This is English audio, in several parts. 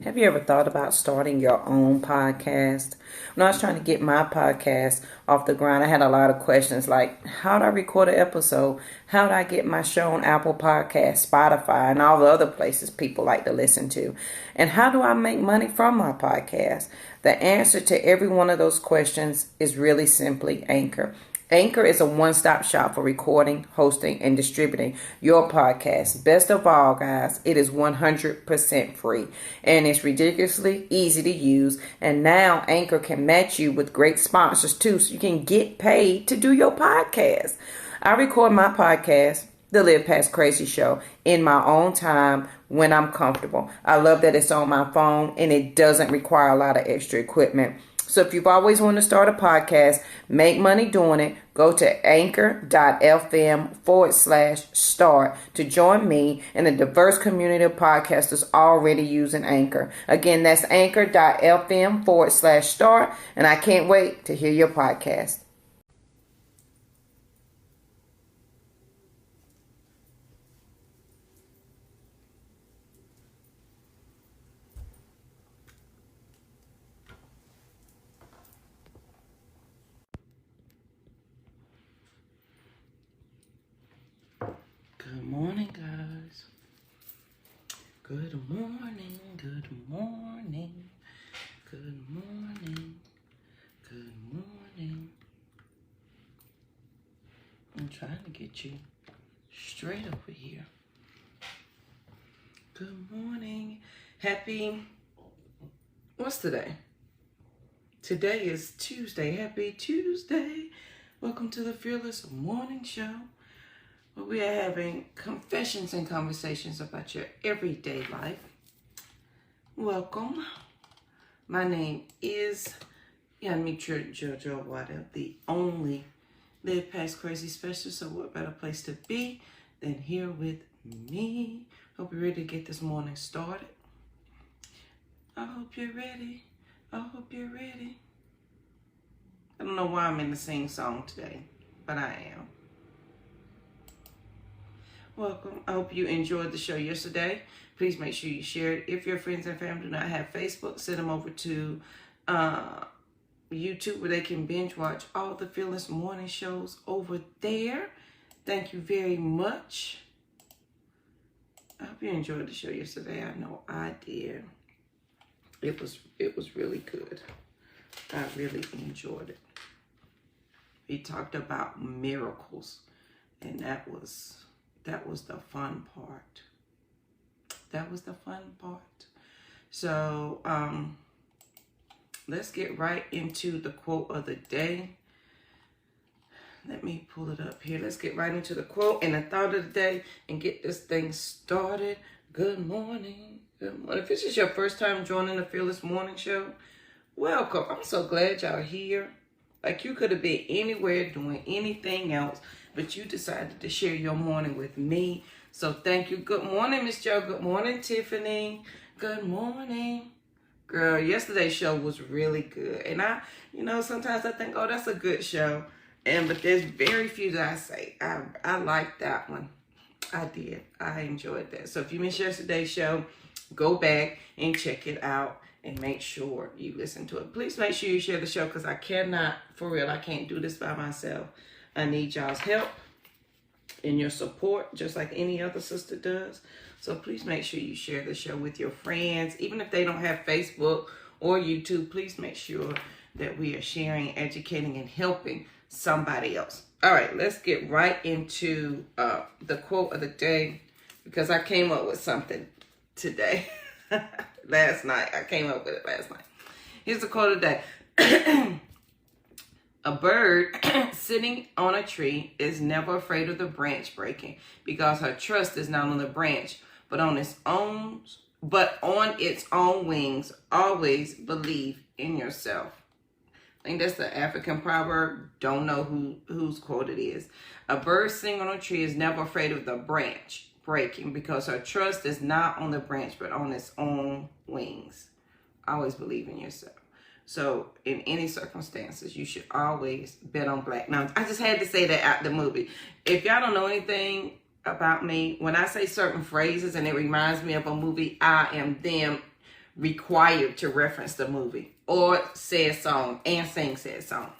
Have you ever thought about starting your own podcast? When I was trying to get my podcast off the ground, I had a lot of questions like, how do I record an episode? How do I get my show on Apple Podcasts, Spotify, and all the other places people like to listen to? And how do I make money from my podcast? The answer to every one of those questions is really simply Anchor. Anchor is a one-stop shop for recording, hosting, and distributing your podcast. Best of all, guys, it is 100% free, and it's ridiculously easy to use. And now Anchor can match you with great sponsors too, so you can get paid to do your podcast. I record my podcast, The Live Past Crazy Show, in my own time when I'm comfortable. I love that it's on my phone and it doesn't require a lot of extra equipment. So if you've always wanted to start a podcast, make money doing it, go to anchor.fm/start to join me and a diverse community of podcasters already using Anchor. Again, that's anchor.fm/start, and I can't wait to hear your podcast. Good morning, guys. Good morning, good morning, good morning, good morning. I'm trying to get you straight over here. Good morning. What's today? Today is Tuesday. Happy Tuesday. Welcome to the Fearless Morning Show, where we are having confessions and conversations about your everyday life. Welcome. My name is Yamitra Jojo Waddell, the only Live Past Crazy specialist. So what better place to be than here with me? Hope you're ready to get this morning started. I hope you're ready. I hope you're ready. I don't know why I'm in the sing song today, but I am. Welcome. I hope you enjoyed the show yesterday. Please make sure you share it. If your friends and family do not have Facebook, send them over to YouTube where they can binge watch all the Fearless Morning shows over there. Thank you very much. I hope you enjoyed the show yesterday. I know I did. It was really good. I really enjoyed it. We talked about miracles, and that was the fun part. That was the fun part. So let's get right into the quote of the day. Let me pull it up here. Let's get right into the quote and the thought of the day and get this thing started. Good morning. Good morning. If this is your first time joining the Fearless Morning Show, welcome. I'm so glad y'all here. Like, you could have been anywhere doing anything else, but you decided to share your morning with me. So thank you. Good morning, Miss Joe. Good morning, Tiffany. Good morning. Girl, yesterday's show was really good. And sometimes I think, oh, that's a good show. But there's very few that I say. I like that one. I did. I enjoyed that. So if you missed yesterday's show, go back and check it out. And make sure you listen to it. Please make sure you share the show, because I can't do this by myself. I need y'all's help and your support, just like any other sister does. So please make sure you share the show with your friends. Even if they don't have Facebook or YouTube, please make sure that we are sharing, educating, and helping somebody else. All right, let's get right into the quote of the day, because I came up with something today. Last night. I came up with it last night. Here's the quote of the day. A bird sitting on a tree is never afraid of the branch breaking, because her trust is not on the branch, but on its own wings. Always believe in yourself. I think that's the African proverb. Don't know whose quote it is. A bird sitting on a tree is never afraid of the branch breaking, because her trust is not on the branch but on its own wings. Always believe in yourself. So in any circumstances, you should always bet on black. Now, I just had to say that out the movie. If y'all don't know anything about me, when I say certain phrases and it reminds me of a movie, I am them required to reference the movie or said song and sing said song.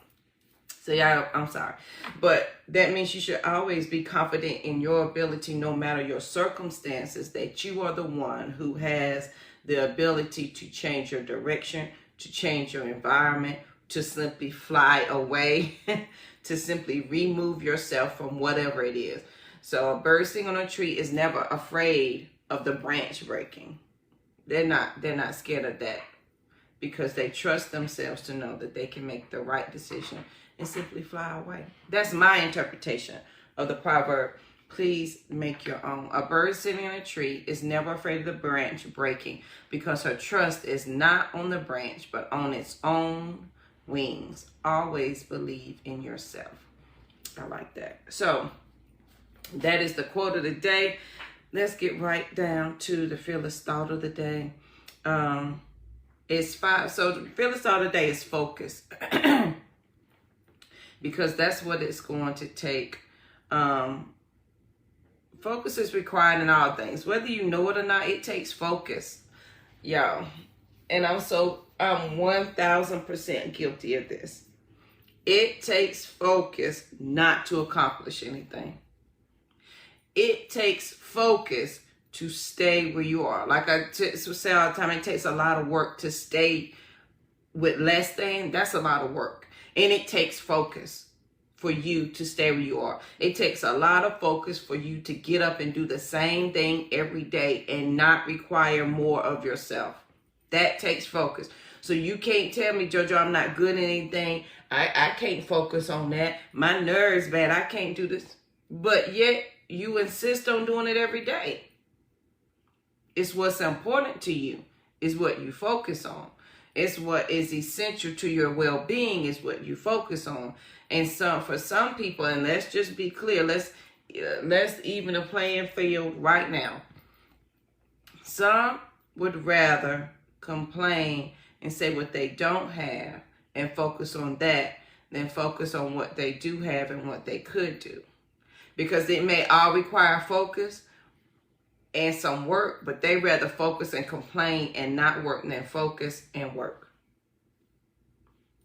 So yeah, I'm sorry. But that means you should always be confident in your ability, no matter your circumstances, that you are the one who has the ability to change your direction, to change your environment, to simply fly away, to simply remove yourself from whatever it is. So a bird sitting on a tree is never afraid of the branch breaking. They're not scared of that, because they trust themselves to know that they can make the right decision and simply fly away. That's my interpretation of the proverb. Please make your own. A bird sitting in a tree is never afraid of the branch breaking, because her trust is not on the branch, but on its own wings. Always believe in yourself. I like that. So that is the quote of the day. Let's get right down to the fearless thought of the day. It's 5. So the fearless thought of the day is focus. Because that's what it's going to take. Focus is required in all things. Whether you know it or not, it takes focus. Y'all. And I'm 1000% guilty of this. It takes focus not to accomplish anything. It takes focus to stay where you are. Like I say all the time, it takes a lot of work to stay with less than. That's a lot of work. And it takes focus for you to stay where you are. It takes a lot of focus for you to get up and do the same thing every day and not require more of yourself. That takes focus. So you can't tell me, JoJo, I'm not good at anything. I can't focus on that. My nerves bad. I can't do this. But yet you insist on doing it every day. It's what's important to you. It's what you focus on. It's what is essential to your well-being is what you focus on. And so for some people, and let's just be clear, let's even a playing field right now. Some would rather complain and say what they don't have and focus on that than focus on what they do have and what they could do. Because it may all require focus and some work, but they rather focus and complain and not work than focus and work.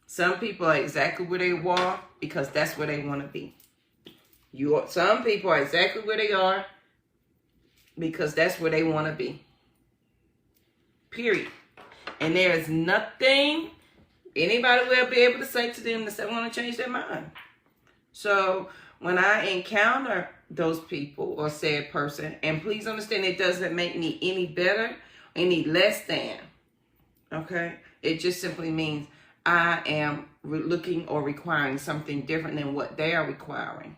Some people are exactly where they are because that's where they want to be. Some people are exactly where they are because that's where they want to be. Period. And there is nothing anybody will be able to say to them that they want to change their mind. So when I encounter those people or said person, and please understand, it doesn't make me any better, any less than. Okay? It just simply means I am looking or requiring something different than what they are requiring.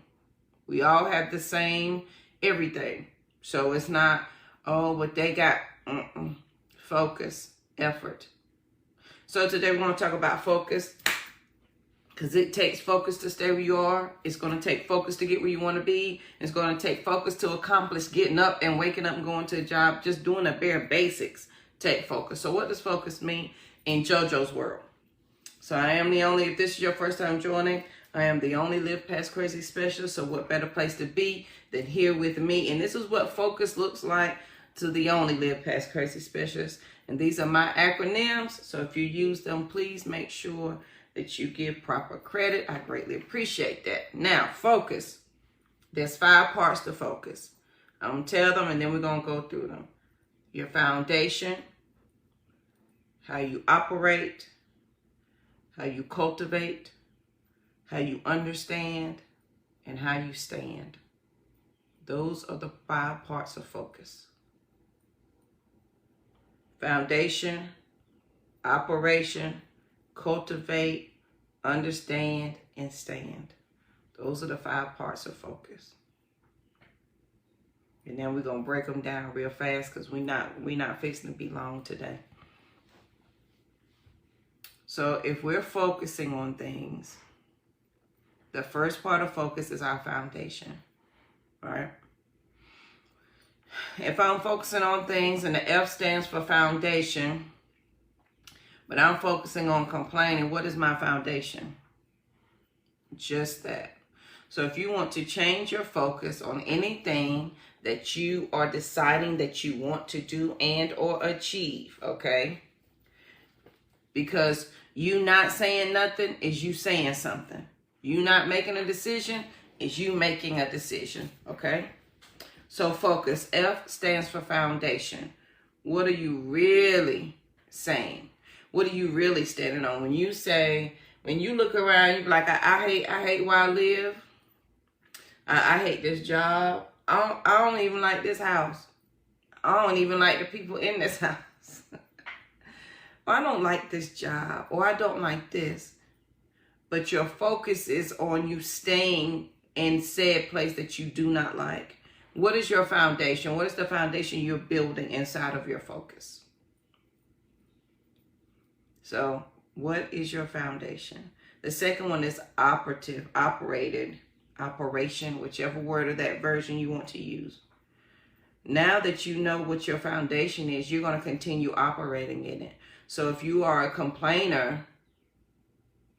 We all have the same everything. So it's not, oh, what they got. Focus, effort. So today we want to talk about focus. Because it takes focus to stay where you are. It's going to take focus to get where you want to be. It's going to take focus to accomplish getting up and waking up and going to a job. Just doing the bare basics take focus. So what does focus mean in JoJo's world? So I am the only, if this is your first time joining, I am the only Live Past Crazy specialist. So what better place to be than here with me? And this is what focus looks like to the only Live Past Crazy specialist. And these are my acronyms. So if you use them, please make sure that you give proper credit. I greatly appreciate that. Now, focus. There's 5 parts to focus. I'm going to tell them and then we're going to go through them. Your foundation, how you operate, how you cultivate, how you understand, and how you stand. Those are the 5 parts of focus. Foundation, operation, cultivate, understand, and stand. Those are the 5 parts of focus. And then we're going to break them down real fast because we're not fixing to be long today. So if we're focusing on things, the first part of focus is our foundation, right? If I'm focusing on things and the F stands for foundation, but I'm focusing on complaining, what is my foundation? Just that. So if you want to change your focus on anything that you are deciding that you want to do and or achieve, okay? Because you not saying nothing is you saying something. You not making a decision is you making a decision, okay? So focus. F stands for foundation. What are you really saying? What are you really standing on? When you say, when you look around, you be like, I hate where I live. I hate this job. I don't even like this house. I don't even like the people in this house. Or I don't like this job. Or I don't like this. But your focus is on you staying in said place that you do not like. What is your foundation? What is the foundation you're building inside of your focus? So, what is your foundation? The second one is operative, operated, operation, whichever word of that version you want to use. Now that you know what your foundation is, you're going to continue operating in it. So if you are a complainer,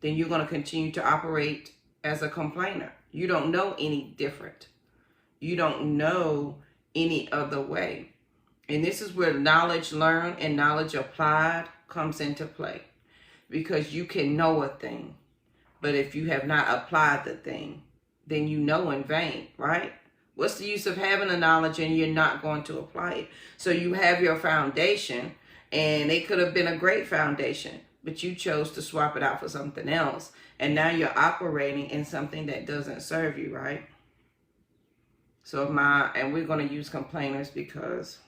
then you're going to continue to operate as a complainer. You don't know any different. You don't know any other way. And this is where knowledge learned and knowledge applied comes into play. Because you can know a thing, but if you have not applied the thing, then you know in vain, right? What's the use of having a knowledge and you're not going to apply it? So you have your foundation, and it could have been a great foundation, but you chose to swap it out for something else. And now you're operating in something that doesn't serve you, right? So and we're going to use complainers because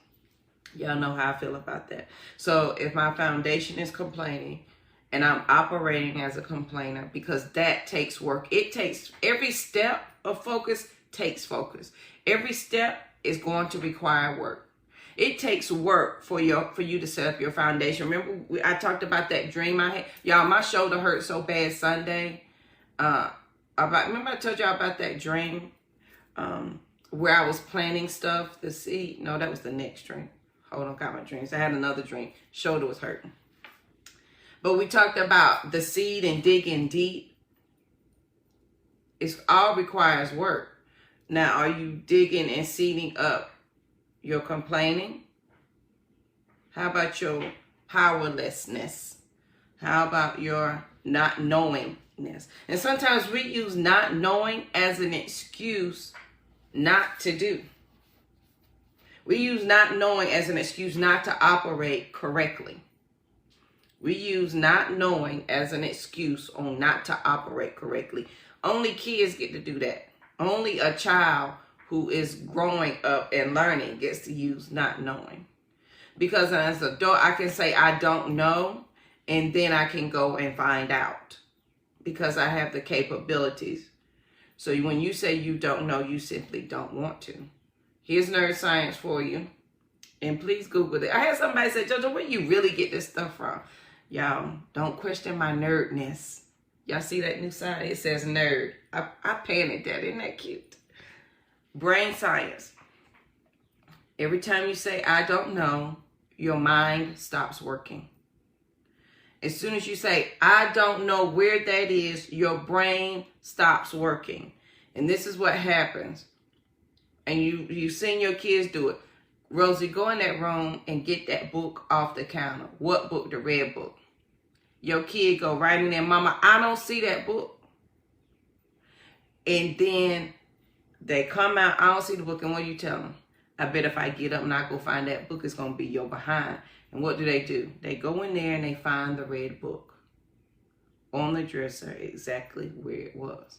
y'all know how I feel about that. So if my foundation is complaining and I'm operating as a complainer, because that takes work. It takes, every step of focus takes focus. Every step is going to require work. It takes work for you to set up your foundation. Remember, I talked about that dream I had. Y'all, my shoulder hurt so bad Sunday. Remember I told y'all about that dream where I was planting stuff, the seed. No, that was the next dream. Hold on, got my dreams. I had another dream. Shoulder was hurting. But we talked about the seed and digging deep. It all requires work. Now, are you digging and seeding up your complaining? How about your powerlessness? How about your not knowingness? And sometimes we use not knowing as an excuse not to do. We use not knowing as an excuse not to operate correctly. We use not knowing as an excuse on not to operate correctly. Only kids get to do that. Only a child who is growing up and learning gets to use not knowing. Because as an adult, I can say I don't know, and then I can go and find out. Because I have the capabilities. So when you say you don't know, you simply don't want to. Here's nerd science for you. And please Google it. I had somebody say, JoJo, where you really get this stuff from? Y'all, don't question my nerdness. Y'all see that new sign? It says nerd. I painted that. Isn't that cute? Brain science. Every time you say, I don't know, your mind stops working. As soon as you say, I don't know where that is, your brain stops working. And this is what happens. And you've seen your kids do it. Rosie, go in that room and get that book off the counter. What book? The red book. Your kid go right in there, Mama, I don't see that book. And then they come out, I don't see the book, and what do you tell them? I bet if I get up and I go find that book, it's going to be your behind. And what do? They go in there and they find the red book on the dresser exactly where it was.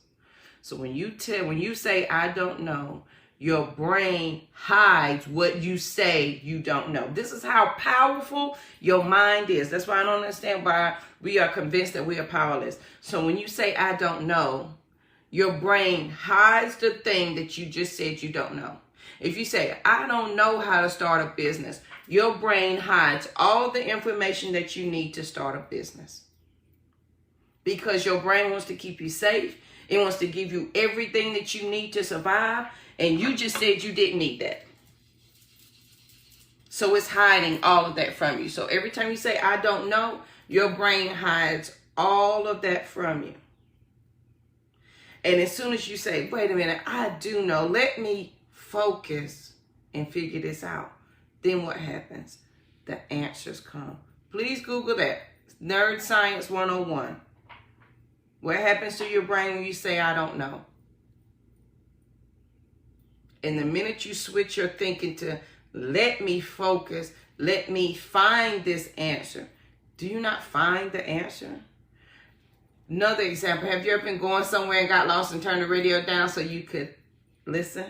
So when you say, I don't know, your brain hides what you say you don't know. This is how powerful your mind is. That's why I don't understand why we are convinced that we are powerless. So when you say, I don't know, your brain hides the thing that you just said you don't know. If you say, I don't know how to start a business, your brain hides all the information that you need to start a business. Because your brain wants to keep you safe. It wants to give you everything that you need to survive. And you just said you didn't need that. So it's hiding all of that from you. So every time you say, I don't know, your brain hides all of that from you. And as soon as you say, wait a minute, I do know, let me focus and figure this out. Then what happens? The answers come. Please Google that. Nerd Science 101. What happens to your brain when you say, I don't know? And the minute you switch your thinking to, let me focus, let me find this answer. Do you not find the answer? Another example, have you ever been going somewhere and got lost and turned the radio down so you could listen?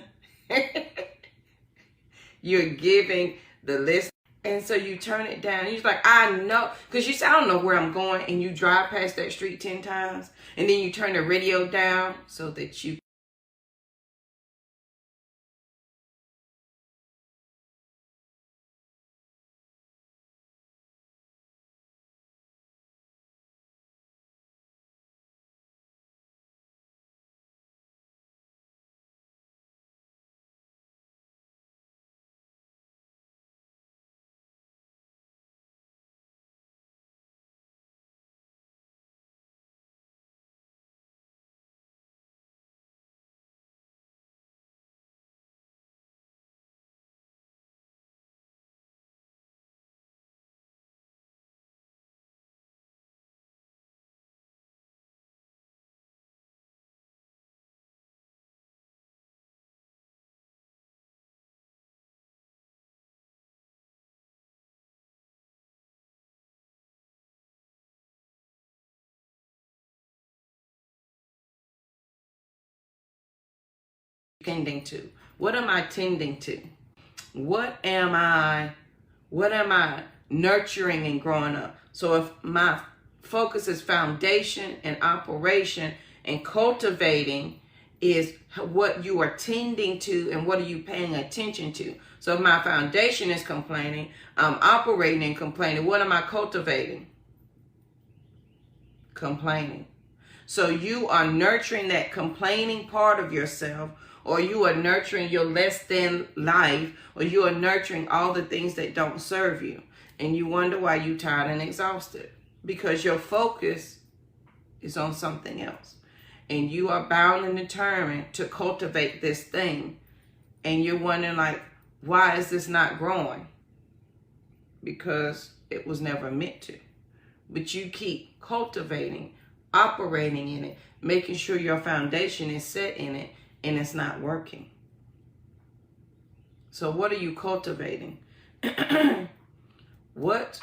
You're giving the list. And so you turn it down. And you're like, I know. Because you say, I don't know where I'm going. And you drive past that street 10 times. And then you turn the radio down so that you tending to? What am I tending to? What am I nurturing and growing up? So if my focus is foundation and operation and cultivating is what you are tending to and what are you paying attention to. So if my foundation is complaining, I'm operating and complaining. What am I cultivating? Complaining. So you are nurturing that complaining part of yourself, or you are nurturing your less than life, or you are nurturing all the things that don't serve you. And you wonder why you're tired and exhausted. Because your focus is on something else. And you are bound and determined to cultivate this thing. And you're wondering like, why is this not growing? Because it was never meant to. But you keep cultivating, operating in it, making sure your foundation is set in it, and it's not working. So what are you cultivating? What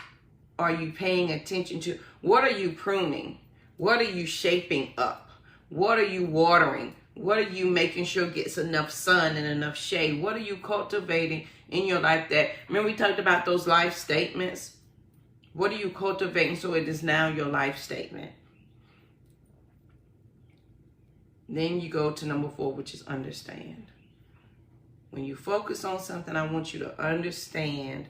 are you paying attention to? What are you pruning? What are you shaping up? What are you watering? What are you making sure gets enough sun and enough shade? What are you cultivating in your life that, remember we talked about those life statements? What are you cultivating so it is now your life statement? Then you go to number 4, which is understand. When you focus on something, I want you to understand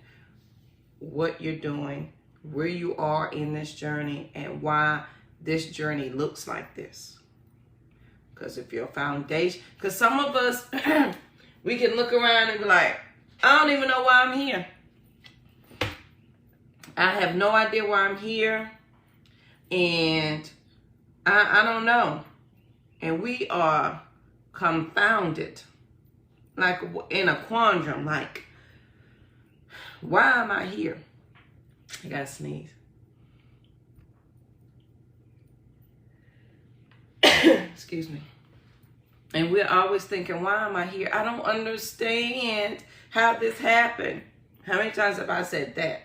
what you're doing, where you are in this journey, and why this journey looks like this. Because if your foundation, because some of us, we can look around and be like, I don't even know why I'm here. I have no idea why I'm here. And I don't know. And we are confounded, like in a quandrum, like, why am I here? I gotta sneeze. Excuse me. And we're always thinking, why am I here? I don't understand how this happened. How many times have I said that?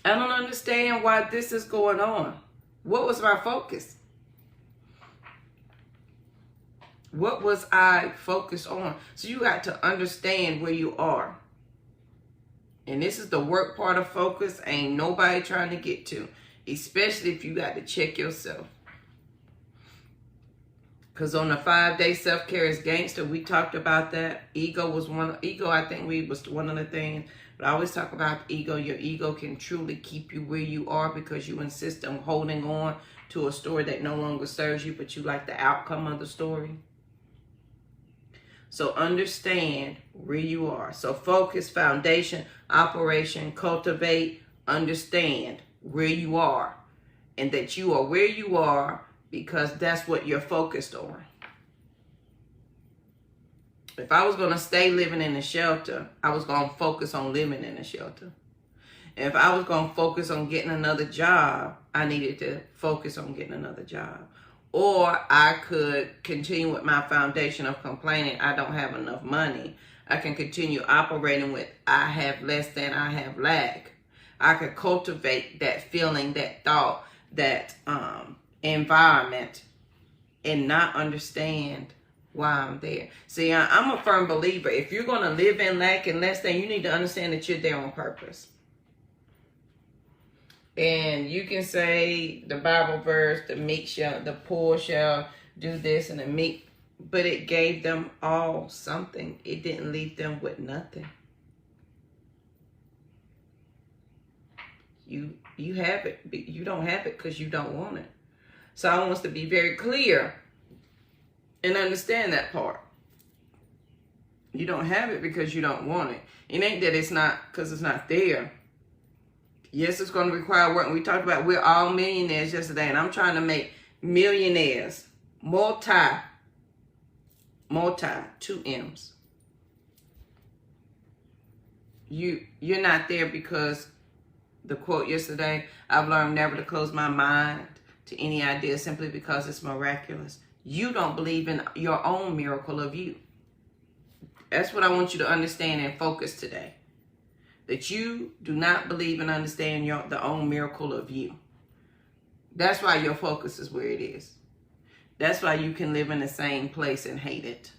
I don't understand why this is going on. What was my focus? What was I focused on? So you got to understand where you are. And this is the work part of focus. Ain't nobody trying to get to. Especially if you got to check yourself. Because on the 5-day self-care is gangster, we talked about that. Ego, I think was one of the things. But I always talk about ego. Your ego can truly keep you where you are because you insist on holding on to a story that no longer serves you, but you like the outcome of the story. So understand where you are. So focus, foundation, operation, cultivate, understand where you are. And that you are where you are because that's what you're focused on. If I was going to stay living in the shelter, I was going to focus on living in the shelter. If I was going to focus on getting another job, I needed to focus on getting another job. Or I could continue with my foundation of complaining, I don't have enough money. I can continue operating with, I have less than, I have lack. I could cultivate that feeling, that thought, that environment, and not understand why I'm there. See, I'm a firm believer. If you're going to live in lack and less than, you need to understand that you're there on purpose. And you can say the Bible verse, the poor shall do this, and the meek, but it gave them all something. It didn't leave them with nothing. You have it, but you don't have it because you don't want it. So I want us to be very clear and understand that part. You don't have it because you don't want it. It ain't that it's not because it's not there. Yes, it's going to require work. And we talked about we're all millionaires yesterday, and I'm trying to make millionaires, multi, 2 M's. You're not there because the quote yesterday, I've learned never to close my mind to any idea simply because it's miraculous. You don't believe in your own miracle of you. That's what I want you to understand and focus today. That you do not believe and understand the own miracle of you. That's why your focus is where it is. That's why you can live in the same place and hate it.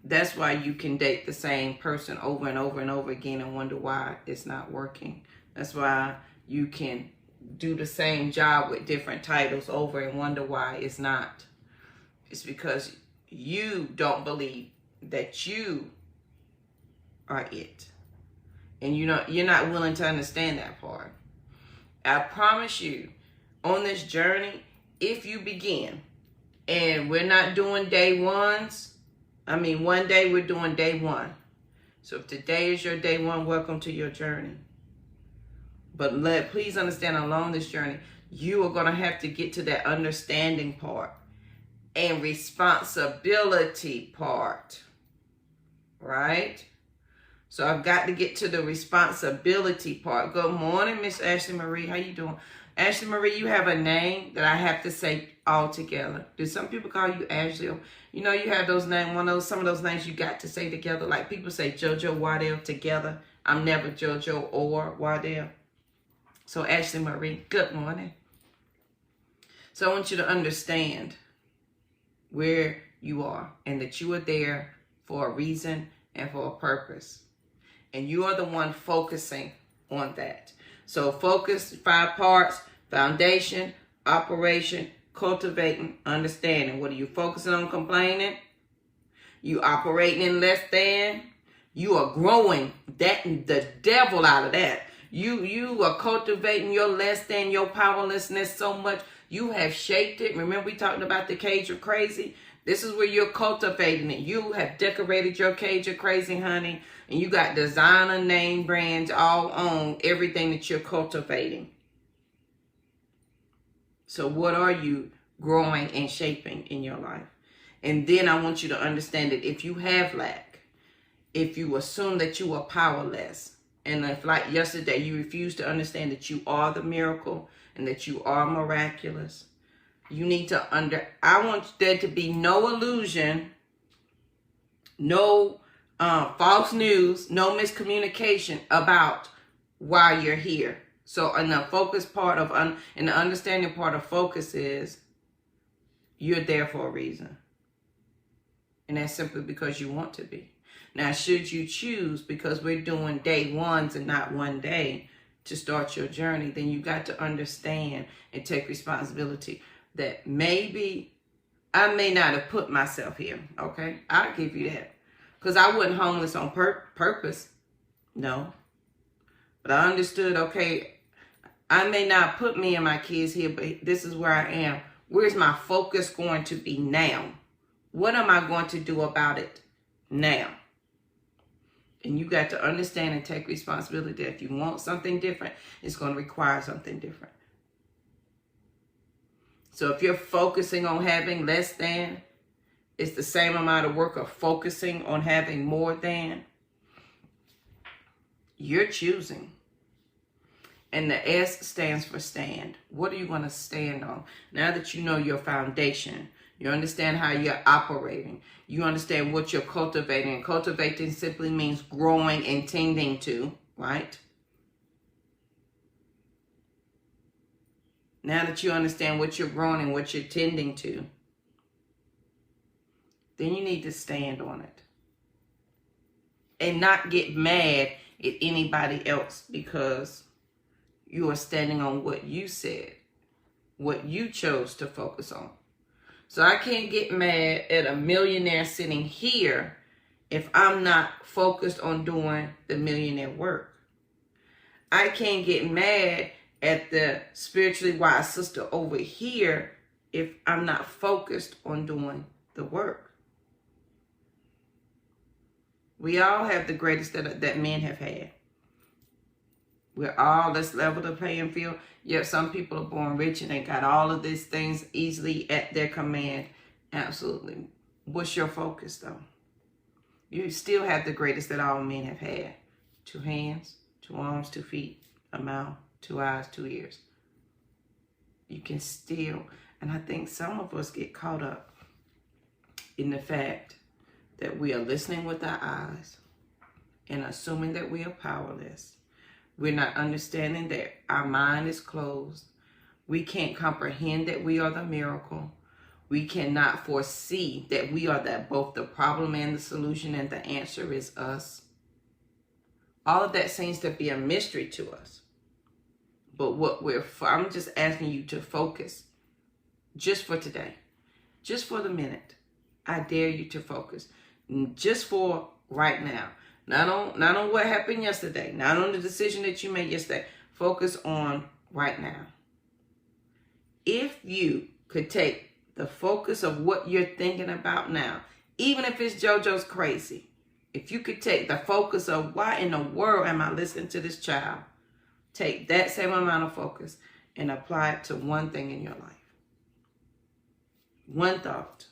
That's why you can date the same person over and over and over again and wonder why it's not working. That's why you can do the same job with different titles over and wonder why it's not. It's because you don't believe that you are it. And you're not willing to understand that part. I promise you, on this journey, if you begin, and we're not doing day ones, one day we're doing day one. So if today is your day one, welcome to your journey. But please understand, along this journey, you are going to have to get to that understanding part and responsibility part, right? So I've got to get to the responsibility part. Good morning, Miss Ashley Marie. How you doing? Ashley Marie, you have a name that I have to say all together. Do some people call you Ashley? You know, you have those names, some of those names you got to say together. Like people say JoJo Waddell together. I'm never JoJo or Waddell. So Ashley Marie, good morning. So I want you to understand where you are and that you are there for a reason and for a purpose. And you are the one focusing on that. So focus, 5 parts: foundation, operation, cultivating, understanding. What are you focusing on? Complaining? You operating in less than? You are growing the devil out of that. You are cultivating your less than, your powerlessness so much. You have shaped it. Remember we talked about the cage of crazy? This is where you're cultivating it. You have decorated your cage of crazy, honey. And you got designer name brands all on everything that you're cultivating. So what are you growing and shaping in your life? And then I want you to understand that if you have lack, if you assume that you are powerless, and if like yesterday you refuse to understand that you are the miracle and that you are miraculous, you need to I want there to be no illusion, no false news, no miscommunication about why you're here. So in the focus part of, in the understanding part of focus is, you're there for a reason. And that's simply because you want to be. Now, should you choose, because we're doing day ones and not one day to start your journey, then you got to understand and take responsibility that maybe I may not have put myself here, okay? I'll give you that. Because I wasn't homeless on purpose, no. But I understood, okay, I may not put me and my kids here, but this is where I am. Where's my focus going to be now? What am I going to do about it now? And you got to understand and take responsibility that if you want something different, it's going to require something different. So if you're focusing on having less than, it's the same amount of work of focusing on having more than. You're choosing. And the S stands for stand. What are you going to stand on? Now that you know your foundation, you understand how you're operating, you understand what you're cultivating. And cultivating simply means growing and tending to, right? Now that you understand what you're growing and what you're tending to, then you need to stand on it. And not get mad at anybody else because you are standing on what you said, what you chose to focus on. So I can't get mad at a millionaire sitting here if I'm not focused on doing the millionaire work. I can't get mad at the spiritually wise sister over here if I'm not focused on doing the work. We all have the greatest that men have had. We're all, let's level the playing field. Yet some people are born rich and they got all of these things easily at their command. Absolutely. What's your focus though? You still have the greatest that all men have had. 2 hands, 2 arms, 2 feet, a mouth, 2 eyes, 2 ears. You can still, and I think some of us get caught up in the fact that we are listening with our eyes and assuming that we are powerless. We're not understanding that our mind is closed. We can't comprehend that we are the miracle. We cannot foresee that we are both the problem and the solution, and the answer is us. All of that seems to be a mystery to us. But I'm just asking you to focus just for today, just for the minute. I dare you to focus just for right now. Not on what happened yesterday. Not on the decision that you made yesterday. Focus on right now. If you could take the focus of what you're thinking about now, even if it's JoJo's crazy, if you could take the focus of why in the world am I listening to this child, take that same amount of focus and apply it to one thing in your life. One thought,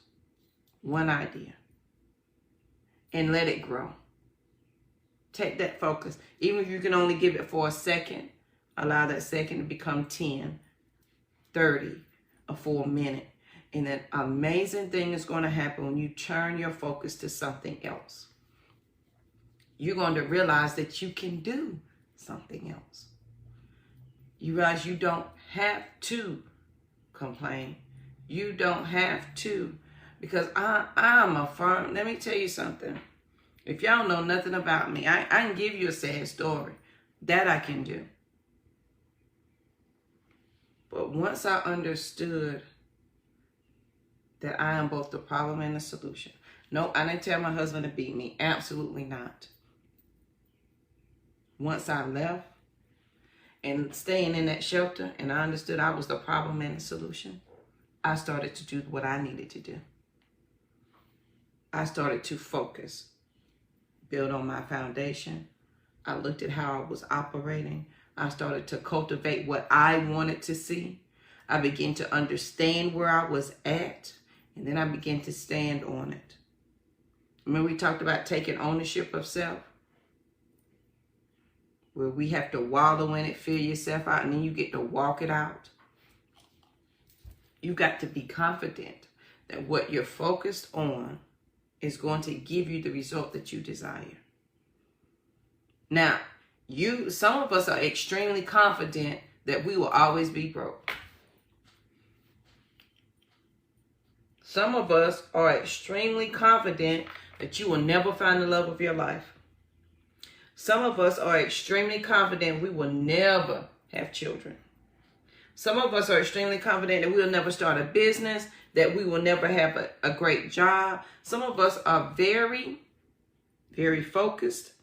one idea, and let it grow. Take that focus. Even if you can only give it for a second, allow that second to become 10, 30, or for a minute. And an amazing thing is going to happen when you turn your focus to something else. You're going to realize that you can do something else. You realize you don't have to complain. You don't have to. Because I'm a firm, let me tell you something. If y'all know nothing about me, I can give you a sad story. That I can do. But once I understood that I am both the problem and the solution. No, I didn't tell my husband to beat me. Absolutely not. Once I left and staying in that shelter and I understood I was the problem and the solution, I started to do what I needed to do. I started to focus. Build on my foundation. I looked at how I was operating. I started to cultivate what I wanted to see. I began to understand where I was at, and then I began to stand on it. Remember we talked about taking ownership of self? Where we have to wallow in it, feel yourself out, and then you get to walk it out. You've got to be confident that what you're focused on is going to give you the result that you desire. Now, some of us are extremely confident that we will always be broke. Some of us are extremely confident that you will never find the love of your life. Some of us are extremely confident we will never have children. Some of us are extremely confident that we will never start a business, that we will never have a great job. Some of us are very, very focused,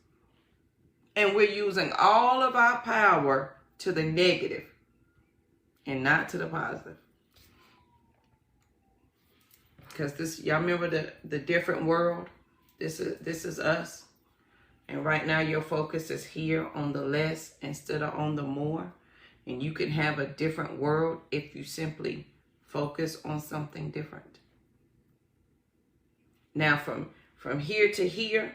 and we're using all of our power to the negative and not to the positive. Because y'all remember the different world? This is us. And right now your focus is here on the less instead of on the more. And you can have a different world if you simply focus on something different. Now from here to here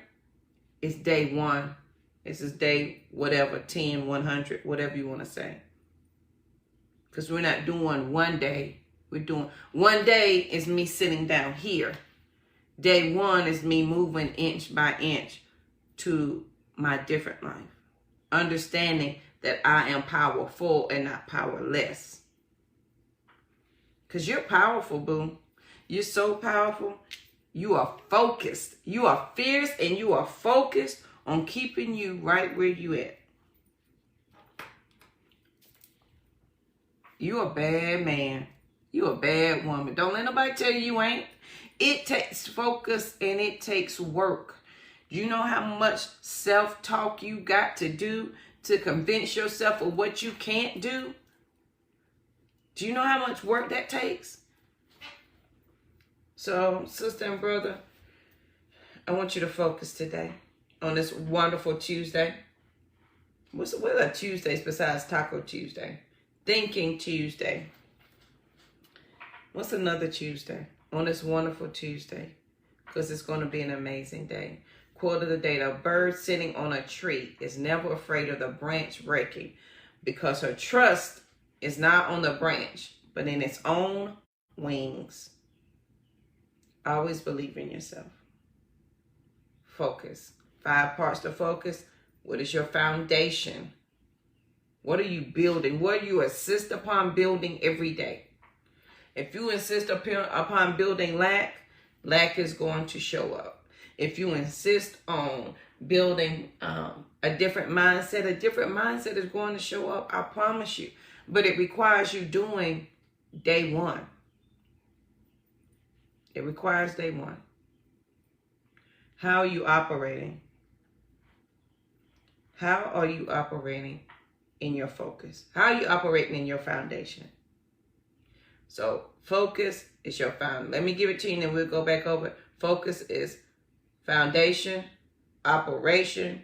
is day 1. This is day whatever, 10, 100, whatever you want to say. Because we're not doing one day. We're doing one day is me sitting down here. Day 1 is me moving inch by inch to my different life. Understanding that I am powerful and not powerless. Because you're powerful, boo. You're so powerful. You are focused. You are fierce and you are focused on keeping you right where you at. You a bad man. You a bad woman. Don't let nobody tell you you ain't. It takes focus and it takes work. You know how much self-talk you got to do to convince yourself of what you can't do? Do you know how much work that takes? So, sister and brother, I want you to focus today on this wonderful Tuesday. What are Tuesdays besides Taco Tuesday? Thinking Tuesday. What's another Tuesday on this wonderful Tuesday? Because it's going to be an amazing day. Quote of the day: a bird sitting on a tree is never afraid of the branch breaking, because her trust is not on the branch, but in its own wings. Always believe in yourself. Focus. 5 parts to focus. What is your foundation? What are you building? What do you insist upon building every day? If you insist upon building lack, lack is going to show up. If you insist on building a different mindset is going to show up, I promise you. But it requires you doing day 1. It requires day 1. How are you operating? How are you operating in your focus? How are you operating in your foundation? So focus is your foundation. Let me give it to you and then we'll go back over it. Focus is foundation, operation,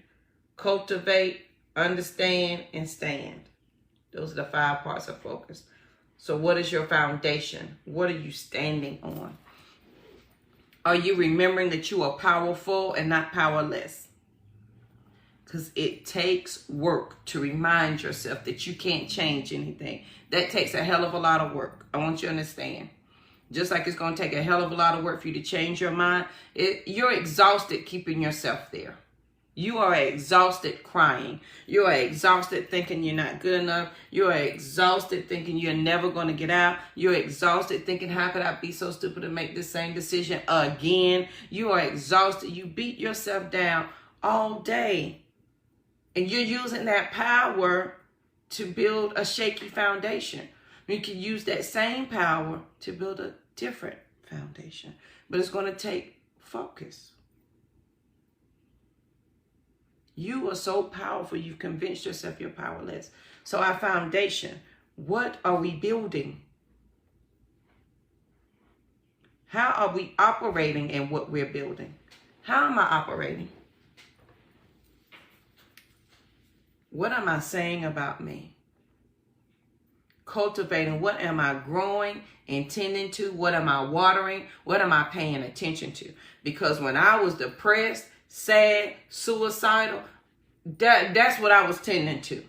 cultivate, understand, and stand. Those are the 5 parts of focus. So what is your foundation? What are you standing on? Are you remembering that you are powerful and not powerless? Because it takes work to remind yourself that you can't change anything. That takes a hell of a lot of work. I want you to understand. Just like it's going to take a hell of a lot of work for you to change your mind, you're exhausted keeping yourself there. You are exhausted crying. You are exhausted thinking you're not good enough. You are exhausted thinking you're never going to get out. You're exhausted thinking, how could I be so stupid to make this same decision again? You are exhausted. You beat yourself down all day. And you're using that power to build a shaky foundation. You can use that same power to build a different foundation. But it's going to take focus. You are so powerful, you've convinced yourself you're powerless. So our foundation, what are we building? How are we operating in what we're building? How am I operating? What am I saying about me? Cultivating, what am I growing, intending to? What am I watering? What am I paying attention to? Because when I was depressed, sad, suicidal, that's what I was tending to.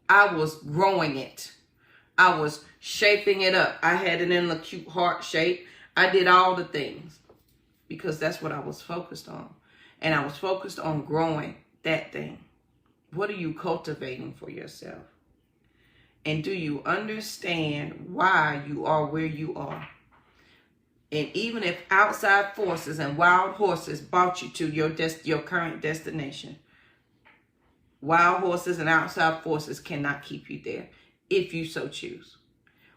I was growing it. I was shaping it up. I had it in a cute heart shape. I did all the things because that's what I was focused on. And I was focused on growing that thing. What are you cultivating for yourself? And do you understand why you are where you are? And even if outside forces and wild horses brought you to your current destination, wild horses and outside forces cannot keep you there if you so choose.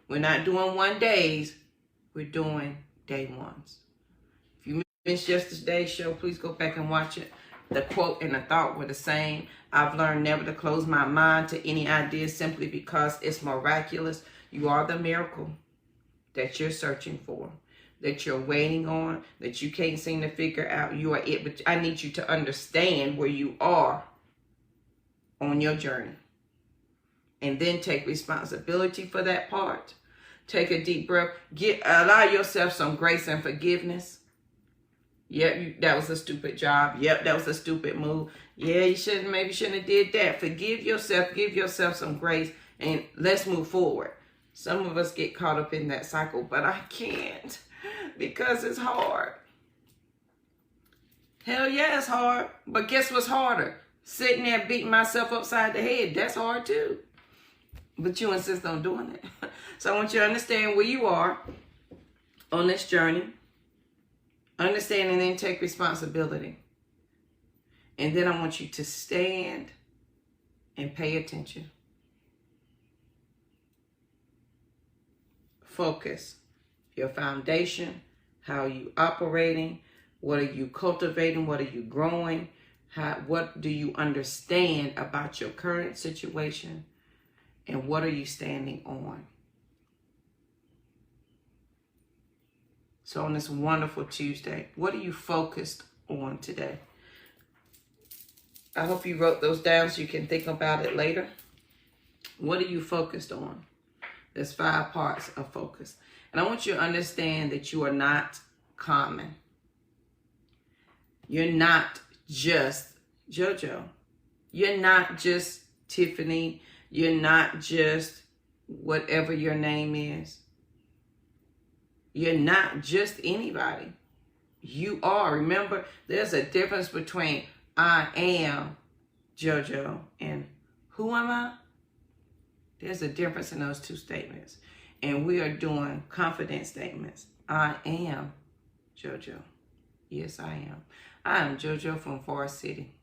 We're not doing 1 days, we're doing day 1s. If you missed yesterday's show, please go back and watch it. The quote and the thought were the same. I've learned never to close my mind to any idea simply because it's miraculous. You are the miracle that you're searching for, that you're waiting on, that you can't seem to figure out. You are it, but I need you to understand where you are on your journey. And then take responsibility for that part. Take a deep breath. Allow yourself some grace and forgiveness. Yep, that was a stupid job. Yep, that was a stupid move. Yeah, you shouldn't have did that. Forgive yourself. Give yourself some grace, and let's move forward. Some of us get caught up in that cycle, but I can't because it's hard. Hell yeah, it's hard. But guess what's harder? Sitting there beating myself upside the head. That's hard too. But you insist on doing it. So I want you to understand where you are on this journey. Understand and then take responsibility. And then I want you to stand and pay attention. Focus. Your foundation. How are you operating? What are you cultivating? What are you growing? What do you understand about your current situation? And what are you standing on? So on this wonderful Tuesday, what are you focused on today? I hope you wrote those down so you can think about it later. What are you focused on? There's 5 parts of focus. And I want you to understand that you are not common. You're not just JoJo. You're not just Tiffany. You're not just whatever your name is. You're not just anybody. You are. Remember, there's a difference between I am JoJo and who am I? There's a difference in those 2 statements. And we are doing confident statements. I am JoJo. Yes, I am. I am JoJo from Forest City.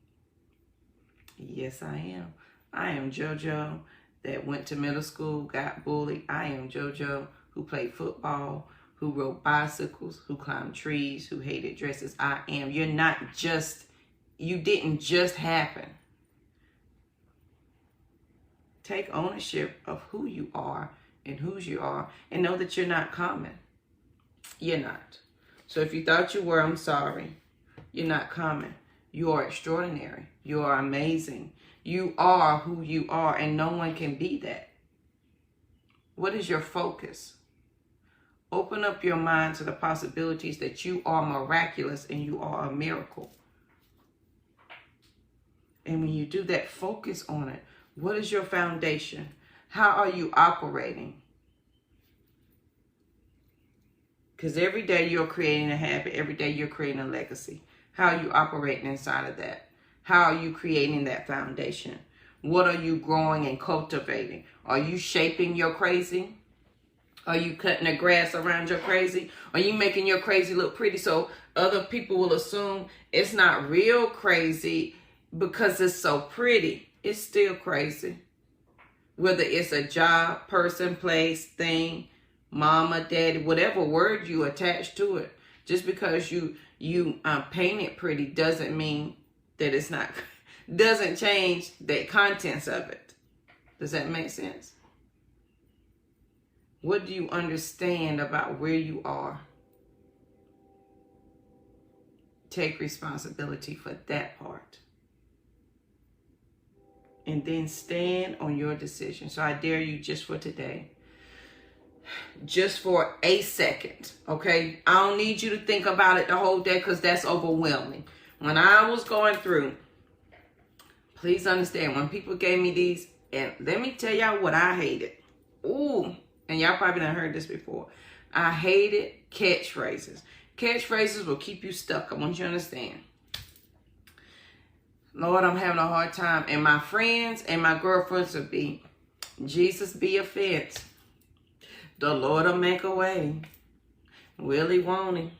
Yes, I am. I am JoJo that went to middle school, got bullied. I am JoJo who played football, who rode bicycles, who climbed trees, who hated dresses. I am. You're not just, you didn't just happen. Take ownership of who you are and whose you are, and know that you're not common. You're not. So if you thought you were, I'm sorry. You're not common. You are extraordinary. You are amazing. You are who you are, and no one can be that. What is your focus? Open up your mind to the possibilities that you are miraculous and you are a miracle. And when you do that, focus on it. What is your foundation? How are you operating? Because every day you're creating a habit. Every day you're creating a legacy. How are you operating inside of that? How are you creating that foundation? What are you growing and cultivating? Are you shaping your crazy? Are you cutting the grass around your crazy? Are you making your crazy look pretty so other people will assume it's not real crazy because it's so pretty? It's still crazy. Whether it's a job, person, place, thing, mama, daddy, whatever word you attach to it. Just because you paint it pretty doesn't mean that it's not, doesn't change the contents of it. Does that make sense? What do you understand about where you are? Take responsibility for that part. And then stand on your decision. So I dare you just for today. Just for a second, okay? I don't need you to think about it the whole day because that's overwhelming. When I was going through, please understand, when people gave me these, and let me tell y'all what I hated. Ooh, and y'all probably done heard this before. I hated catchphrases. Catchphrases will keep you stuck. I want you to understand. Lord, I'm having a hard time. And my friends and my girlfriends would be, Jesus be a fence. The Lord will make a way. Will he, won't he?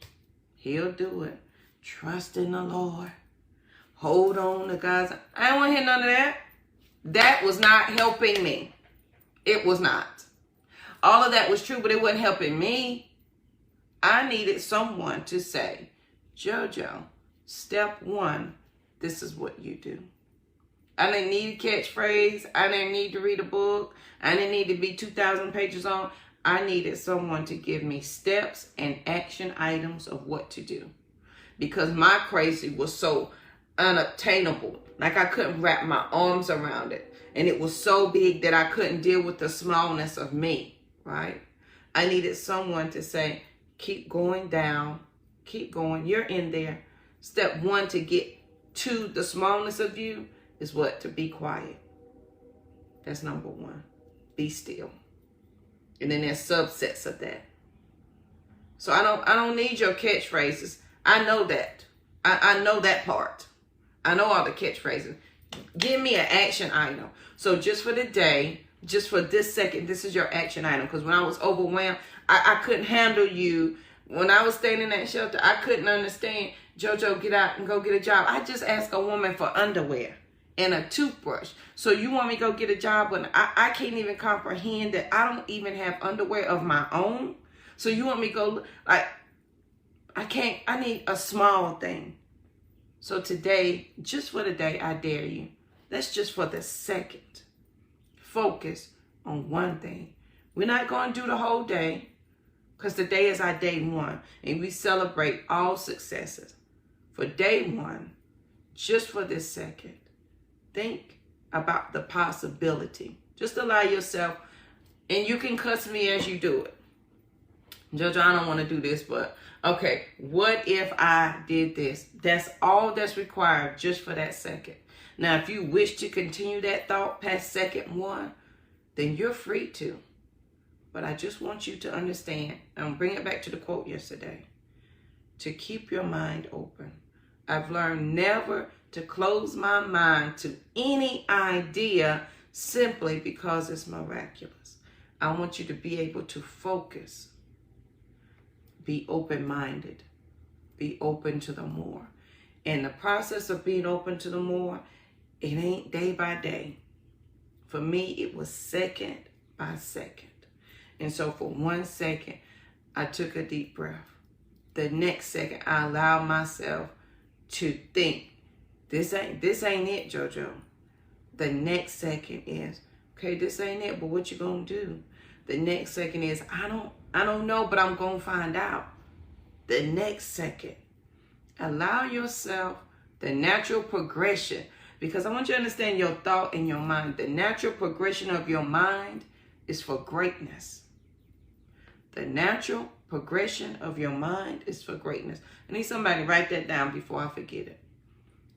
He'll do it. Trust in the Lord. Hold on to God's. I don't want to hear none of that. That was not helping me. It was not. All of that was true, but it wasn't helping me. I needed someone to say, JoJo, step 1, this is what you do. I didn't need a catchphrase. I didn't need to read a book. I didn't need to be 2,000 pages long. I needed someone to give me steps and action items of what to do. Because my crazy was so unobtainable. Like I couldn't wrap my arms around it. And it was so big that I couldn't deal with the smallness of me, right? I needed someone to say, keep going down, keep going. You're in there. Step one to get to the smallness of you is what? To be quiet. That's number one. Be still. And then there's subsets of that. So I don't need your catchphrases. I know that. I know that part. I know all the catchphrases. Give me an action item. So just for the day, just for this second, this is your action item. Because when I was overwhelmed, I couldn't handle you. When I was staying in that shelter, I couldn't understand, JoJo, get out and go get a job. I just asked a woman for underwear and a toothbrush. So you want me to go get a job when I can't even comprehend that I don't even have underwear of my own? So you want me to go, like, I need a small thing. So today, just for the day, I dare you. Let's just for the second focus on one thing. We're not going to do the whole day because today is our day one and we celebrate all successes. For day one, just for this second, think about the possibility. Just allow yourself, and you can cuss me as you do it. JoJo, I don't want to do this, but okay, what if I did this? That's all that's required just for that second. Now, if you wish to continue that thought past second one, then you're free to. But I just want you to understand, and bring it back to the quote yesterday, to keep your mind open. I've learned never to close my mind to any idea simply because it's miraculous. I want you to be able to focus. Be open-minded. Be open to the more. And the process of being open to the more, it ain't day by day. For me, it was second by second. And so for 1 second, I took a deep breath. The next second, I allowed myself to think, this ain't it, JoJo. The next second is, okay, this ain't it, but what you gonna do? The next second is, I don't know, but I'm going to find out. The next second, allow yourself the natural progression, because I want you to understand your thought and your mind. The natural progression of your mind is for greatness. The natural progression of your mind is for greatness. I need somebody to write that down before I forget it.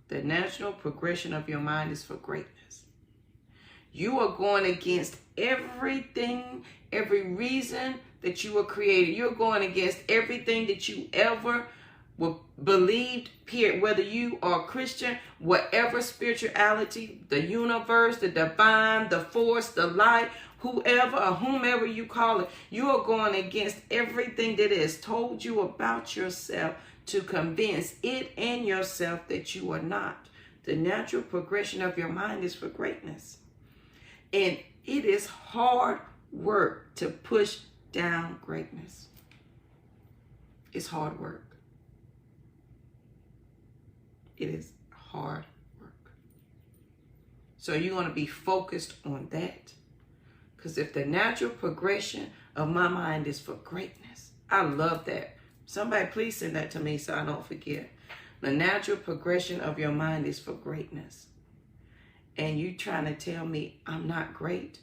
The natural progression of your mind is for greatness. You are going against everything, every reason that you were created. You're going against everything that you ever believed, period. Whether you are Christian, whatever spirituality, the universe, the divine, the force, the light, whoever or whomever you call it, you are going against everything that is told you about yourself to convince it and yourself that you are not. The natural progression of your mind is for greatness. And it is hard work to push down greatness. It's hard work. It is hard work. So you're going to be focused on that. Because if the natural progression of my mind is for greatness, I love that. Somebody please send that to me so I don't forget. The natural progression of your mind is for greatness. And you trying to tell me I'm not great,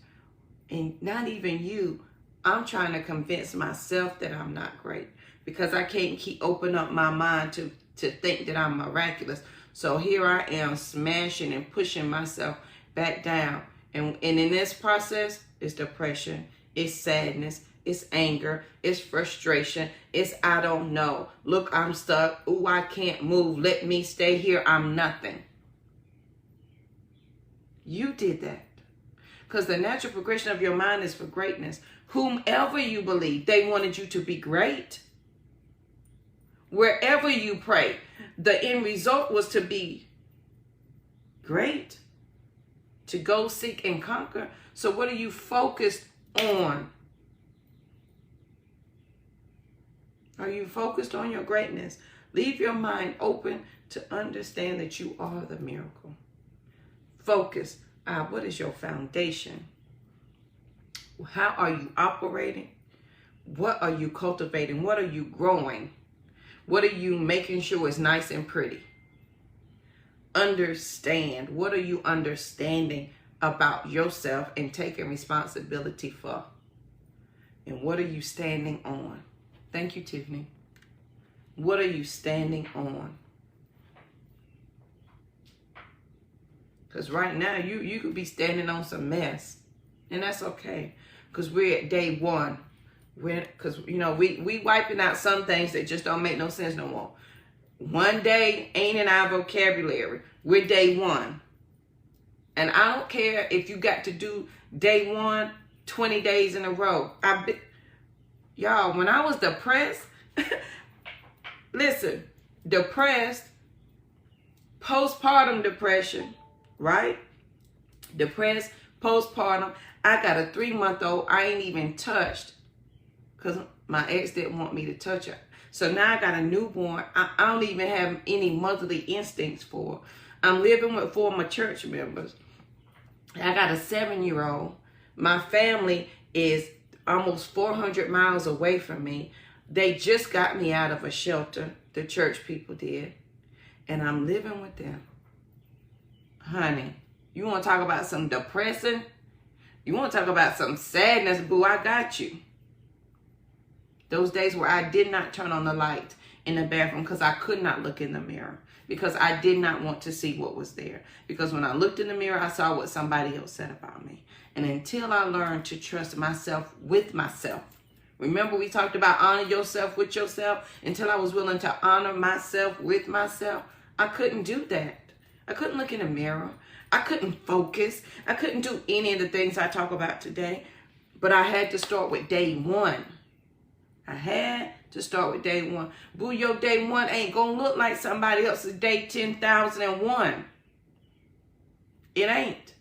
and not even you, I'm trying to convince myself that I'm not great because I can't keep open up my mind to think that I'm miraculous. So here I am smashing and pushing myself back down. And in this process, it's depression, it's sadness, it's anger, it's frustration, it's I don't know. Look, I'm stuck. Ooh, I can't move. Let me stay here. I'm nothing. You did that. Because the natural progression of your mind is for greatness. Whomever you believe, they wanted you to be great. Wherever you pray, the end result was to be great. To go seek and conquer. So what are you focused on? Are you focused on your greatness? Leave your mind open to understand that you are the miracle. Focus. What is your foundation? How are you operating? What are you cultivating? What are you growing? What are you making sure is nice and pretty? Understand. What are you understanding about yourself and taking responsibility for? And what are you standing on? Thank you, Tiffany. What are you standing on? Because right now, you could be standing on some mess. And that's okay. Because we're at day one. Because, you know, we wiping out some things that just don't make no sense no more. One day ain't in our vocabulary. We're day one. And I don't care if you got to do day one 20 days in a row. Y'all, when I was depressed, listen, depressed, postpartum depression, right? Depressed, postpartum. I got a 3-month-old I ain't even touched because my ex didn't want me to touch her. So now I got a newborn I don't even have any motherly instincts for. I'm living with former church members. I got a 7-year-old. My family is almost 400 miles away from me. They just got me out of a shelter. The church people did. And I'm living with them. Honey, you want to talk about some depressing? You want to talk about some sadness? Boo, I got you. Those days where I did not turn on the light in the bathroom because I could not look in the mirror. Because I did not want to see what was there. Because when I looked in the mirror, I saw what somebody else said about me. And until I learned to trust myself with myself. Remember we talked about honor yourself with yourself? Until I was willing to honor myself with myself, I couldn't do that. I couldn't look in the mirror. I couldn't focus. I couldn't do any of the things I talk about today. But I had to start with day one. I had to start with day one. Boo, your day one ain't going to look like somebody else's day 10,001. It ain't.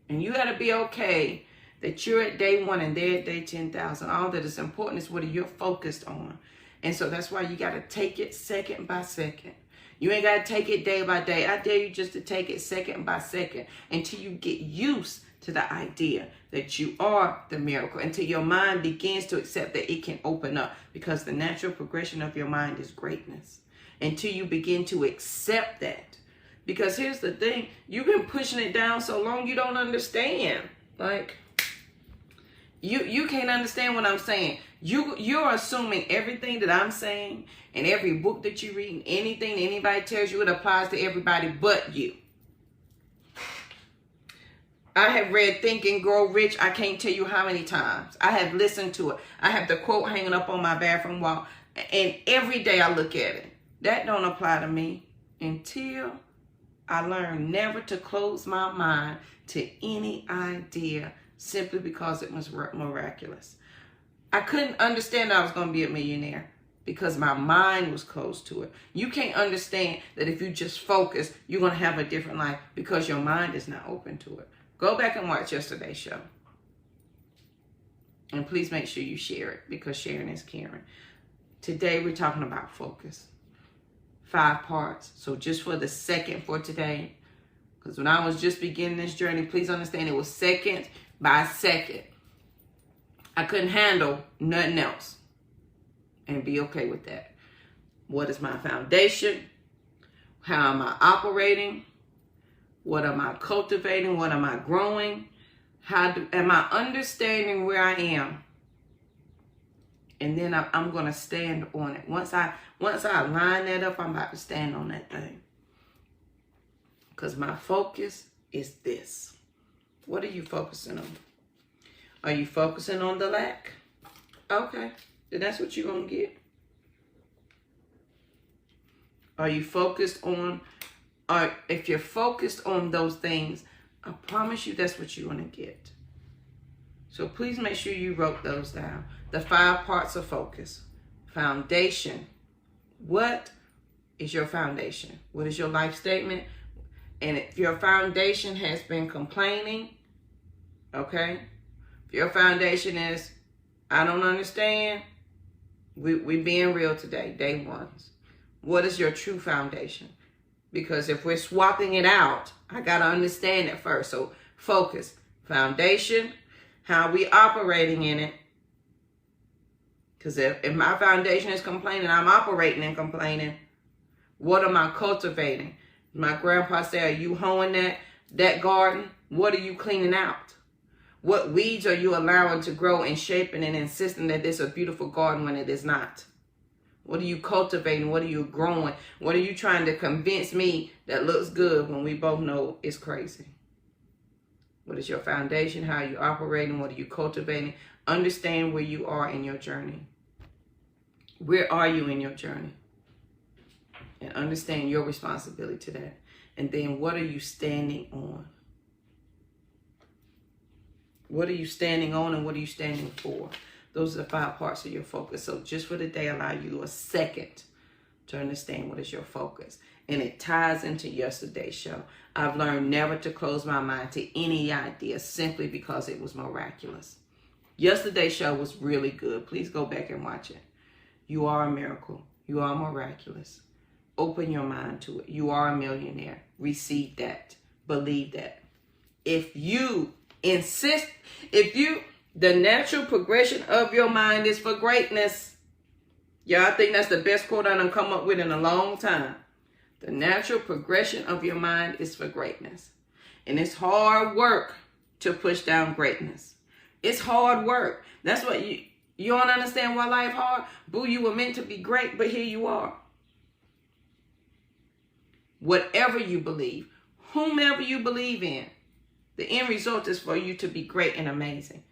And you got to be okay that you're at day one and they're at day 10,000. All that is important is what you're focused on. And so that's why you got to take it second by second. You ain't got to take it day by day. I dare you just to take it second by second until you get used to the idea that you are the miracle, until your mind begins to accept that it can open up, because the natural progression of your mind is greatness. Until you begin to accept that. Because here's the thing, you've been pushing it down so long you don't understand. Like, you can't understand what I'm saying. You're assuming everything that I'm saying and every book that you read and anything anybody tells you, it applies to everybody but you. I have read Think and Grow Rich. I can't tell you how many times. I have listened to it. I have the quote hanging up on my bathroom wall. And every day I look at it. That don't apply to me until I learn never to close my mind to any idea simply because it was miraculous. I couldn't understand that I was going to be a millionaire because my mind was closed to it. You can't understand that if you just focus, you're going to have a different life because your mind is not open to it. Go back and watch yesterday's show. And please make sure you share it because sharing is caring. Today we're talking about focus. 5 parts. So just for the second for today, because when I was just beginning this journey, please understand it was second by second. I couldn't handle nothing else. And be okay with that. What is my foundation? How am I operating? What am I cultivating? What am I growing? Am I understanding where I am? And then I'm going to stand on it. Once I line that up, I'm about to stand on that thing. Because my focus is this. What are you focusing on? Are you focusing on the lack? Okay. Then that's what you're going to get. Are you focused on... if you're focused on those things, I promise you that's what you're going to get. So please make sure you wrote those down. The 5 parts of focus. Foundation. What is your foundation? What is your life statement? And if your foundation has been complaining, okay? If your foundation is, I don't understand, we being real today, day ones. What is your true foundation? Because if we're swapping it out, I got to understand it first. So focus, foundation, how we operating in it. Because if my foundation is complaining, I'm operating and complaining. What am I cultivating? My grandpa said, are you hoeing that garden? What are you cleaning out? What weeds are you allowing to grow and shaping and insisting that it's a beautiful garden when it is not? What are you cultivating? What are you growing? What are you trying to convince me that looks good when we both know it's crazy? What is your foundation? How are you operating? What are you cultivating? Understand where you are in your journey. Where are you in your journey? And understand your responsibility to that. And then what are you standing on? What are you standing on and what are you standing for? Those are the 5 parts of your focus. So just for the day, allow you a second to understand what is your focus. And it ties into yesterday's show. I've learned never to close my mind to any idea simply because it was miraculous. Yesterday's show was really good. Please go back and watch it. You are a miracle. You are miraculous. Open your mind to it. You are a millionaire. Receive that. Believe that. If you insist, the natural progression of your mind is for greatness. Yeah, I think that's the best quote I done come up with in a long time. The natural progression of your mind is for greatness. And it's hard work to push down greatness. It's hard work. That's what you don't understand why life hard? Boo, you were meant to be great, but here you are. Whatever you believe, whomever you believe in, the end result is for you to be great and amazing.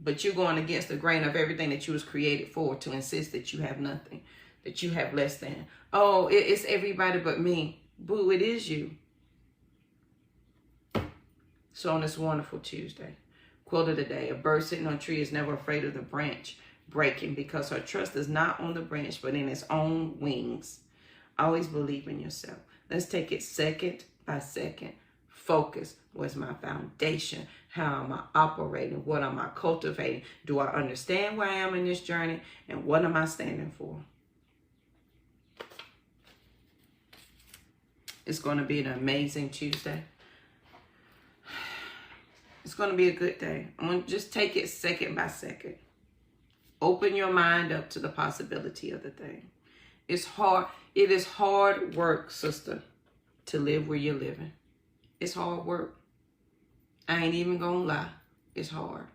But you're going against the grain of everything that you was created for, to insist that you have nothing, that you have less than. Oh, it's everybody but me. Boo, it is you. So on this wonderful Tuesday, quote of the day: a bird sitting on a tree is never afraid of the branch breaking because her trust is not on the branch but in its own wings. Always believe in yourself. Let's take it second by second. Focus. What's my foundation? How am I operating? What am I cultivating? Do I understand where I am in this journey? And what am I standing for? It's going to be an amazing Tuesday. It's going to be a good day. I'm going to just take it second by second. Open your mind up to the possibility of the thing. It's hard. It is hard work, sister, to live where you're living. It's hard work. I ain't even gonna lie. It's hard.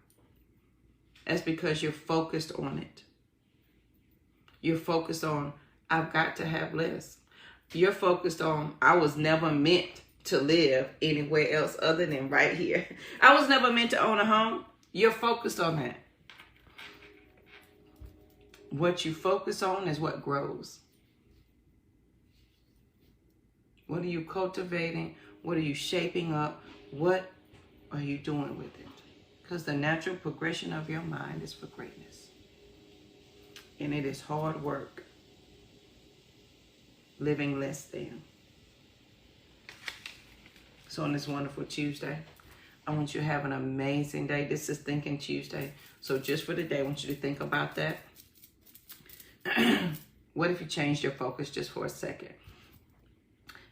That's because you're focused on it. You're focused on, I've got to have less. You're focused on, I was never meant to live anywhere else other than right here. I was never meant to own a home. You're focused on that. What you focus on is what grows. What are you cultivating? What are you shaping up? What are you doing with it? Because the natural progression of your mind is for greatness. And it is hard work living less than. So on this wonderful Tuesday, I want you to have an amazing day. This is Thinking Tuesday. So just for the day, I want you to think about that. What if you changed your focus just for a second?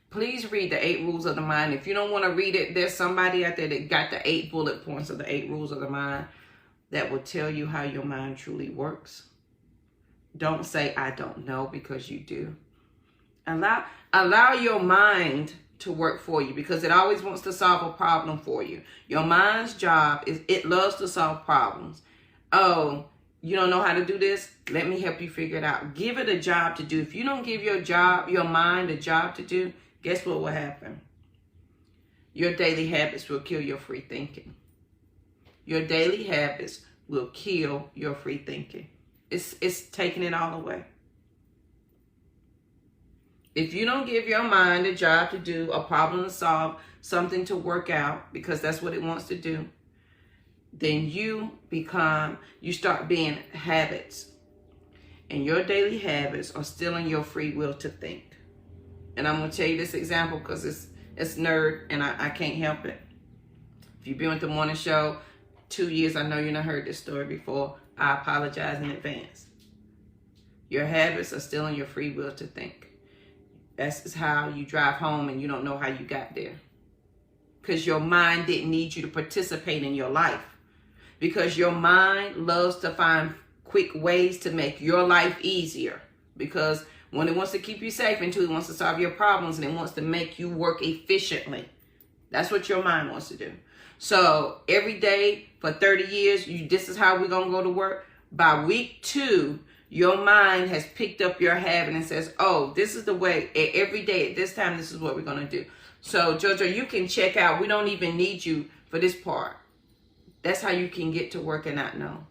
Please read the 8 Rules of the Mind. If you don't want to read it, there's somebody out there that got the 8 bullet points of the 8 Rules of the Mind that will tell you how your mind truly works. Don't say, I don't know, because you do. Allow your mind to work for you, because it always wants to solve a problem for you. Your mind's job is, it loves to solve problems. Oh, you don't know how to do this? Let me help you figure it out. Give it a job to do. If you don't give your mind a job to do, guess what will happen? Your daily habits will kill your free thinking. Your daily habits will kill your free thinking. It's taking it all away. If you don't give your mind a job to do, a problem to solve, something to work out, because that's what it wants to do, then you start being habits. And your daily habits are stealing your free will to think. And I'm going to tell you this example because it's nerd and I can't help it. If you've been with the morning show 2 years, I know you done heard this story before. I apologize in advance. Your habits are stealing your free will to think. That's how you drive home and you don't know how you got there. Because your mind didn't need you to participate in your life. Because your mind loves to find quick ways to make your life easier. Because when it wants to keep you safe until it wants to solve your problems and it wants to make you work efficiently. That's what your mind wants to do. So every day for 30 years, this is how we're going to go to work. By week 2, your mind has picked up your habit and says, oh, this is the way. Every day at this time, this is what we're going to do. So, JoJo, you can check out. We don't even need you for this part. That's how you can get to work and not know.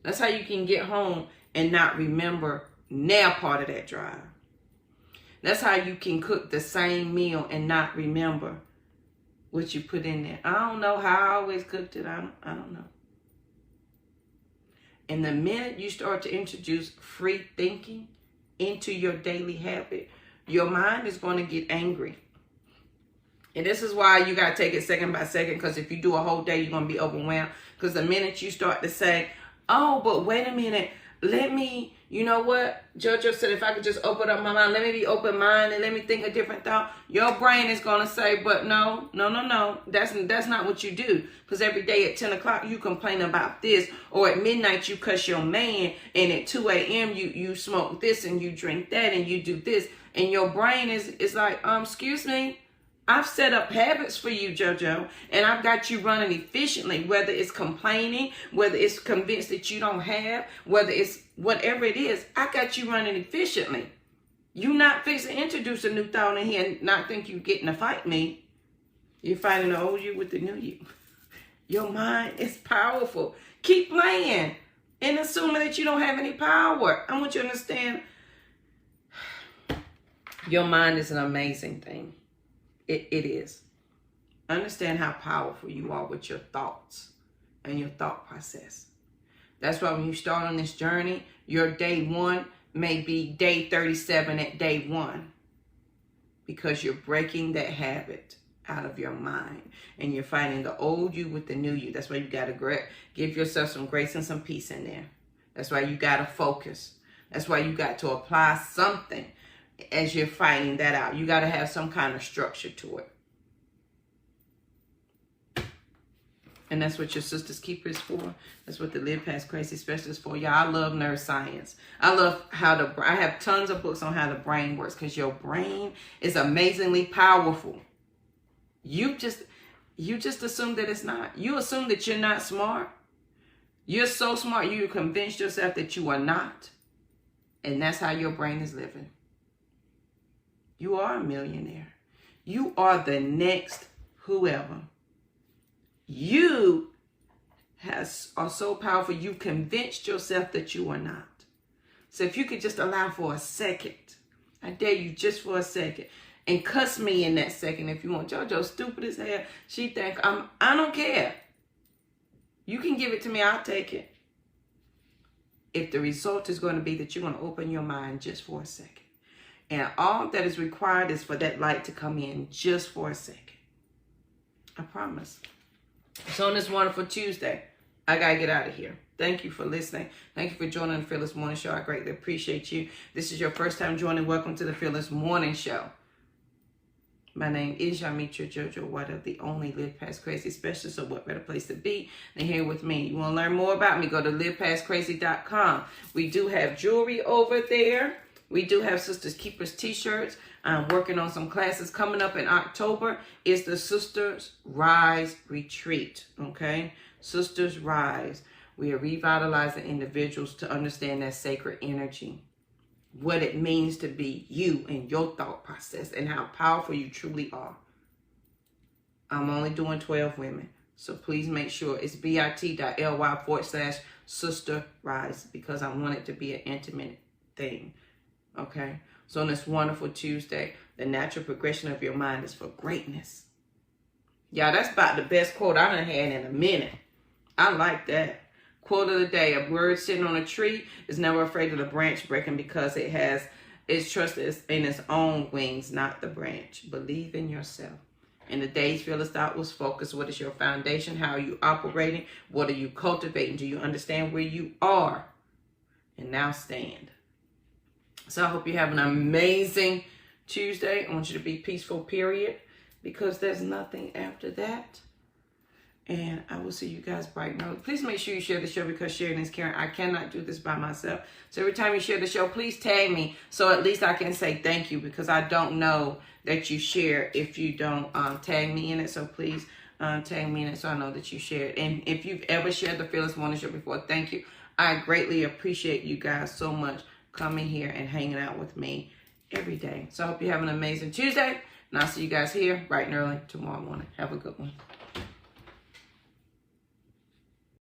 That's how you can get home and not remember now part of that drive. That's how you can cook the same meal and not remember what you put in there. I don't know how I always cooked it. I don't know. And the minute you start to introduce free thinking into your daily habit, your mind is going to get angry. And this is why you got to take it second by second, because if you do a whole day, you're going to be overwhelmed. Because the minute you start to say, oh, but wait a minute, let me, you know what? JoJo said if I could just open up my mind, let me be open-minded, let me think a different thought. Your brain is going to say, but no. That's not what you do. Because every day at 10 o'clock, you complain about this. Or at midnight, you cuss your man. And at 2 a.m., you smoke this and you drink that and you do this. And your brain is like, excuse me. I've set up habits for you, JoJo, and I've got you running efficiently, whether it's complaining, whether it's convinced that you don't have, whether it's whatever it is, I got you running efficiently. You not fixing to introduce a new thought in here and not think you're getting to fight me. You're fighting the old you with the new you. Your mind is powerful. Keep playing and assuming that you don't have any power. I want you to understand your mind is an amazing thing. It is. Understand how powerful you are with your thoughts and your thought process. That's why when you start on this journey, your day 1 may be day 37 at day 1. Because you're breaking that habit out of your mind. And you're fighting the old you with the new you. That's why you got to give yourself some grace and some peace in there. That's why you got to focus. That's why you got to apply something. As you're fighting that out, you got to have some kind of structure to it. And that's what your Sister's Keeper is for. That's what the Live Past Crazy Specialist is for. Y'all, I love neuroscience. I love I have tons of books on how the brain works, because your brain is amazingly powerful. You just assume that it's not. You assume that you're not smart. You're so smart, you convinced yourself that you are not. And that's how your brain is living. You are a millionaire. You are the next whoever. You are so powerful, you convinced yourself that you are not. So if you could just allow for a second, I dare you just for a second, and cuss me in that second if you want. JoJo stupid as hell. She think I don't care. You can give it to me, I'll take it. If the result is going to be that you're going to open your mind just for a second. And all that is required is for that light to come in just for a second. I promise. So on this wonderful Tuesday, I got to get out of here. Thank you for listening. Thank you for joining the Fearless Morning Show. I greatly appreciate you. This is your first time joining. Welcome to the Fearless Morning Show. My name is Yamitra JoJo White, the only Live Past Crazy Specialist. So what better place to be than here with me? You want to learn more about me? Go to livepastcrazy.com. We do have jewelry over there. We do have Sisters Keepers t-shirts. I'm working on some classes coming up in October. It's the Sisters Rise Retreat, okay? Sisters Rise. We are revitalizing individuals to understand that sacred energy, what it means to be you and your thought process, and how powerful you truly are. I'm only doing 12 women, so please make sure it's bit.ly/Sister Rise, because I want it to be an intimate thing. Okay, so on this wonderful Tuesday, the natural progression of your mind is for greatness. Y'all, that's about the best quote I done had in a minute. I like that. Quote of the day: a bird sitting on a tree is never afraid of the branch breaking, because its trust in its own wings, not the branch. Believe in yourself. In the day's Fearless Thought was focused. What is your foundation? How are you operating? What are you cultivating? Do you understand where you are? And now stand. So I hope you have an amazing Tuesday. I want you to be peaceful, period, because there's nothing after that. And I will see you guys bright and early. Please make sure you share the show because sharing is caring. I cannot do this by myself. So every time you share the show, please tag me so at least I can say thank you, because I don't know that you share if you don't tag me in it. So please tag me in it so I know that you shared. And if you've ever shared the Fearless Morning Show before, thank you. I greatly appreciate you guys so much coming here and hanging out with me every day. So I hope you have an amazing Tuesday. And I'll see you guys here bright and early tomorrow morning. Have a good one.